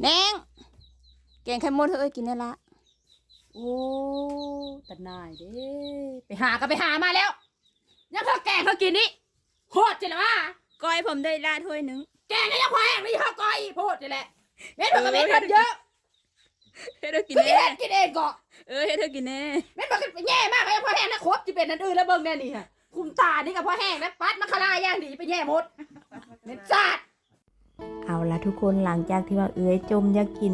แนงแกงไข่มดเฮ้ยกินได้ละโอ้ตาหน่ายเด้ไปหาก็ไปหามาแล้วยังเธอแกงเขากินนี่โคตรจะละว่าก้อยผมได้ละถ้วยนึงแกงก็ยังพอแห้งไม่เท่าก้อยโพดจะแหละเม็ดมันก็เม็ดมันเยอะเฮ็ดเธอกิน คือ แน่ กินเองก็เฮ็ดเธอกินแน่เม็ดมันก็แย่มากก็ยังพอแห้งนะครบจะเป็นอันอื่นแล้วเบิ่งแน่นี่ฮะคุมตานี่ก็พอแห้งแล้วปัดมะขลาย่างดีไปแย่หมดเม็ดซาดเอาละทุกคนหลังจากที่ว่าจมอยากกิน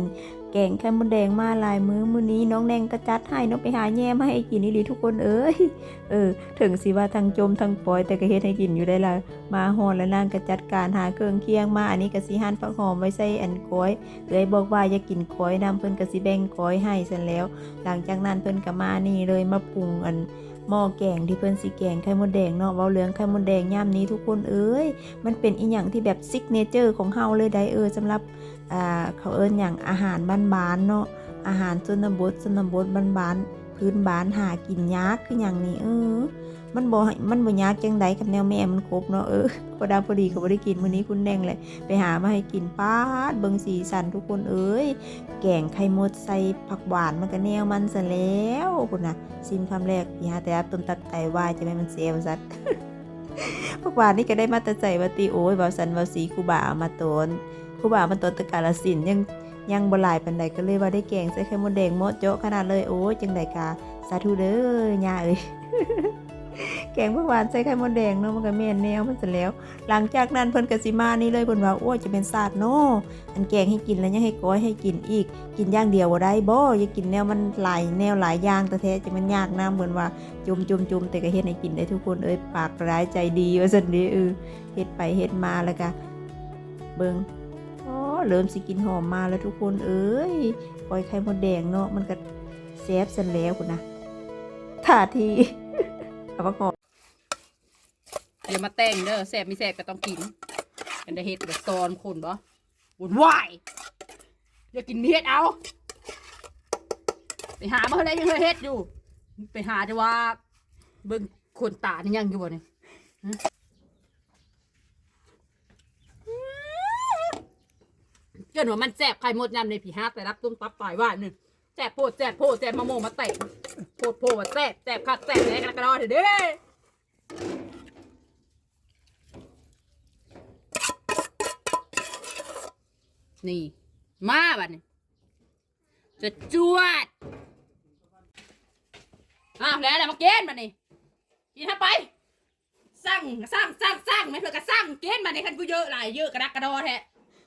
แกงไข่มดแดงมาหลายมื้อนี้น้องแนงก็จัดให้น้องไปหาแย่มาให้กินนี่ดีทุกคนถึงสิว่าทั้งจมทั้งปอยแต่ก็เฮ็ดให้กินอยู่ได้ละมาฮอดแล้วนางก็จัดการหาเครื่องเคียงมาอันนี้ก็สิหั่นผักหอมไว้ใส่อันก้อยบอกว่าอยากกินก้อยนำเพิ่นก็สิแบ่งก้อยให้ซั่นแล้วหลังจากนั้นเพิ่นก็มานี่เลยมาปรุงอันหม้อแกงที่เพิ่นสิแกงไข่มดแดงเนาะเว้าเรื่องไข่มดแดงยามนี้ทุกคนมันเป็นอีหยังที่แบบซิกเนเจอร์ของเฮาเลยได้สำหรับเขาเอิ้นหยังอาหารบ้านๆเนาะอาหารชนบทบ้านๆพื้นบ้านหากินยากคือหยังนี่มันบ่ยากจังได๋กับแนวแม่มันครบเนาะพอดาพอดีก็บ่ได้กินมื้อนี้คุณแดงเลยไปหามาให้กินป๊าดเบิ่งสีสันทุกคนแกงไข่มดใส่ผักหวานมันก็แนวมันซะแล้วพุ่นน่ะซิมคำแรกพี่หาแต่ต้มตัดไตวายจะแม่มันเสียวซัด ผักหวานนี่ก็ได้มาแต่ใจว่าติโอ้ยเว้าสันเว้าสีครูบาเอามาตนครูบามันตนตะกาฬสินธุ์ยังบ่หลายปานใดก็เลยว่าได้แกงใส่ไข่มดแดงหมดเจาะขนาดเลยโอ้ยจังได๋กะสาธุเด้อย่าเอ้ย แกงผักหวานใส่ไข่มดแดงเนาะมันก็แม่นแนวมันซะแล้วหลังจากนั้นเพิ่นก็สิมานี่เลยเพิ่นว่าโอ้ยจะเป็นศาสตร์เนาะอันแกงให้กินแล้วยังให้ก้อยให้กินอีกกินอย่างเดียวบ่ได้บ่อย่ากินแนวมันหลายแนวหลายอย่างแต่แท้จะมันยากนำเหมือนว่าจุ่มแต่ก็เฮ็ดให้กินได้ทุกคนปากร้ายใจดีว่าซั่นเด้เฮ็ดไปเฮ็ดมาแล้วก็เบิ่งเริ่มสิกินหอมมาแล้วทุกคนก้อยไข่มดแดงเนาะมันก็แซ่บซั่นแล้วพุ่นน่ะท่าทีเอาผักหอมอย่ามาแต่งเด้อแสบมีแสบก็ต้องกินกันได้เฮ็ดแบบซอนคนบ่วุ่นวายอย่ากินเฮ็ดเอาไปหามาเท่าไรยังเฮ็ดอยู่ไปหาจะว่าเบิ่งคนตานี่ยังอยู่บ่นี่เกินว่ามันแสบไข่มดยำในผีฮาแต่รับต้มตับปลายว่านึงแสบโพดแสบมะโมมาเตะโพดว่าแสบคักแสบแหนกระดอเด้อนี่มาบัดนี้จะจวดแล้วมาเกณฑ์บัดนี้กินให้ไปสั่งไม่เพื่อกระสั่งเกณฑ์บัดนี้คันกูเยอะหลายเยอะกระดักกระดอแท้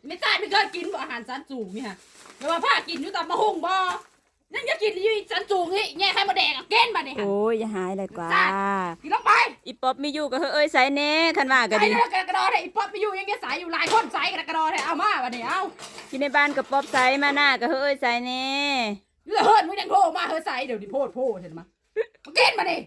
ไม่ทราบไม่เคยกินบ่อาหารสันสูงนี่ฮะไม่ว่าผ้ากินอยู่ตามมะฮุ่งบ่นั่นจะกินอยู่สันสูงนี่แง่ไข่มดแดงเกณฑ์บัดนี้ฮะโอ้ยอย่าหายเลยกว่ากินลงไปอีป๊อบมีอยู่ก็ใส่แน่คันว่าก็ดีใส่กระดอแท้อีป๊อปไปอยู่ยังแกใส่อยู่หลายคนใส่กระดอแท้เอามาบัดนี้เอากินในบ้านกับป๊อบใส่มาหน้าก็ใส่แน่อยู่แต่เฮิร์นมึงยังโผล่มาเฮิร์นใส่เดี๋ยวดิโพดเห็นมั้ยเกณฑ์บัดนี้